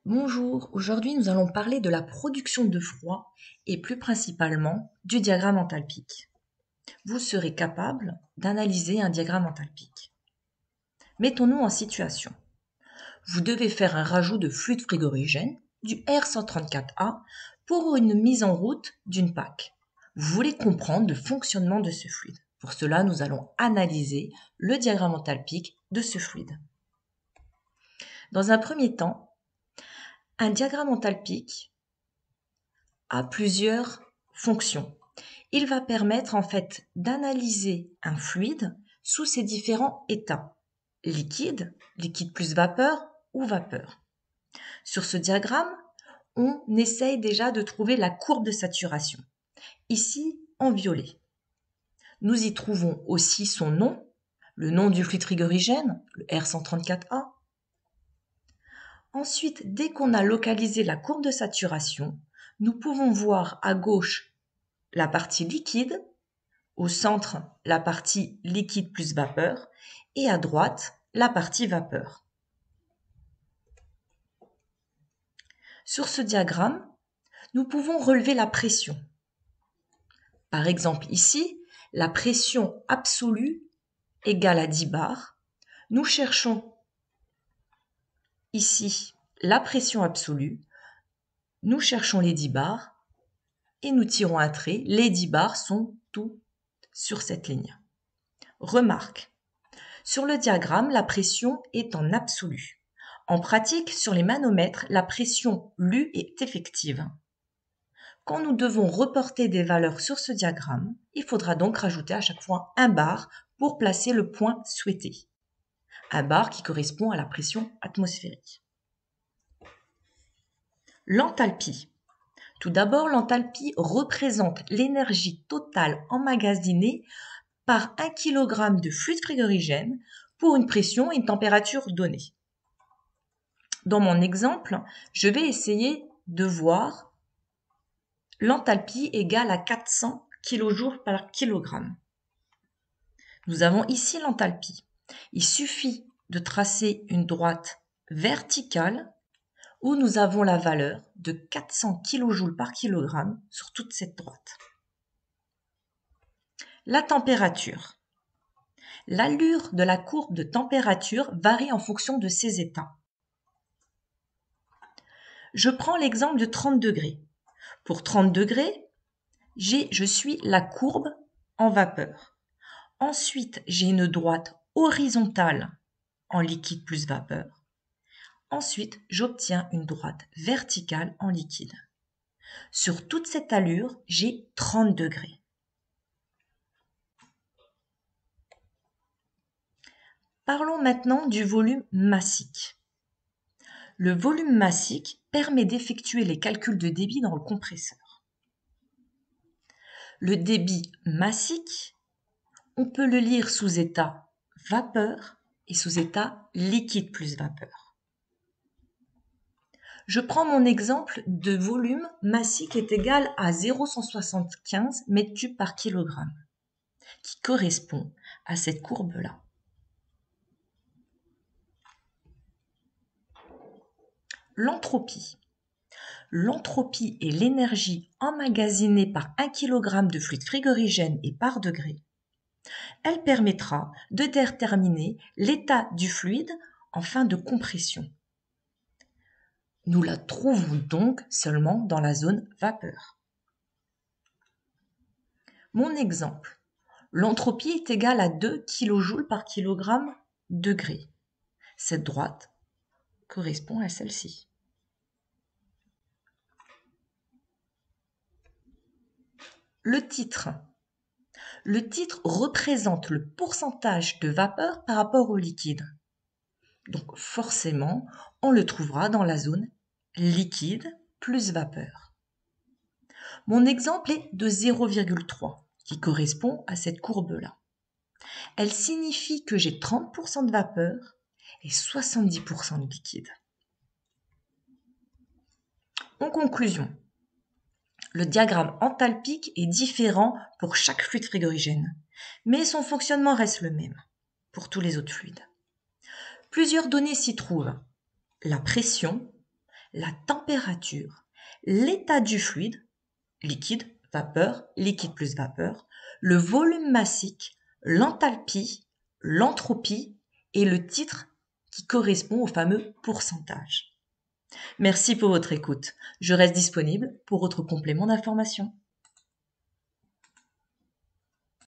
Bonjour, aujourd'hui nous allons parler de la production de froid et plus principalement du diagramme enthalpique. Vous serez capable d'analyser un diagramme enthalpique. Mettons-nous en situation. Vous devez faire un rajout de fluide frigorigène, du R134A, pour une mise en route d'une PAC. Vous voulez comprendre le fonctionnement de ce fluide. Pour cela, nous allons analyser le diagramme enthalpique de ce fluide. Dans un premier temps, un diagramme enthalpique a plusieurs fonctions. Il va permettre en fait d'analyser un fluide sous ses différents états, liquide, liquide plus vapeur ou vapeur. Sur ce diagramme, on essaye déjà de trouver la courbe de saturation, ici en violet. Nous y trouvons aussi son nom, le nom du fluide frigorigène, le R134A. Ensuite, dès qu'on a localisé la courbe de saturation, nous pouvons voir à gauche la partie liquide, au centre la partie liquide plus vapeur et à droite la partie vapeur. Sur ce diagramme, nous pouvons relever la pression. Par exemple ici, la pression absolue égale à 10 bars. Nous cherchons ici la pression absolue, nous cherchons les 10 bars et nous tirons un trait. Les 10 bars sont tout sur cette ligne. Remarque, sur le diagramme, la pression est en absolu. En pratique, sur les manomètres, la pression lue est effective. Quand nous devons reporter des valeurs sur ce diagramme, il faudra donc rajouter à chaque fois un bar pour placer le point souhaité. Un bar qui correspond à la pression atmosphérique. L'enthalpie. Tout d'abord, l'enthalpie représente l'énergie totale emmagasinée par 1 kg de fluide frigorigène pour une pression et une température donnée. Dans mon exemple, je vais essayer de voir l'enthalpie égale à 400 kJ par kg. Nous avons ici l'enthalpie. Il suffit de tracer une droite verticale où nous avons la valeur de 400 kJ par kg sur toute cette droite. La température. L'allure de la courbe de température varie en fonction de ses états. Je prends l'exemple de 30 degrés. Pour 30 degrés, je suis la courbe en vapeur. Ensuite, j'ai une droite horizontale en liquide plus vapeur. Ensuite, j'obtiens une droite verticale en liquide. Sur toute cette allure, j'ai 30 degrés. Parlons maintenant du volume massique. Le volume massique permet d'effectuer les calculs de débit dans le compresseur. Le débit massique, on peut le lire sous état vapeur et sous état liquide plus vapeur. Je prends mon exemple de volume massique est égal à 0,175 m3 par kilogramme, qui correspond à cette courbe-là. L'entropie. L'entropie est l'énergie emmagasinée par 1 kg de fluide frigorigène et par degré. Elle permettra de déterminer l'état du fluide en fin de compression. Nous la trouvons donc seulement dans la zone vapeur. Mon exemple, l'entropie est égale à 2 kJ par kg degré. Cette droite correspond à celle-ci. Le titre. Le titre représente le pourcentage de vapeur par rapport au liquide. Donc forcément, on le trouvera dans la zone liquide plus vapeur. Mon exemple est de 0,3 qui correspond à cette courbe-là. Elle signifie que j'ai 30% de vapeur et 70% de liquide. En conclusion, le diagramme enthalpique est différent pour chaque fluide frigorigène, mais son fonctionnement reste le même pour tous les autres fluides. Plusieurs données s'y trouvent. La pression, la température, l'état du fluide, liquide, vapeur, liquide plus vapeur, le volume massique, l'enthalpie, l'entropie et le titre qui correspond au fameux pourcentage. Merci pour votre écoute. Je reste disponible pour autres compléments d'information.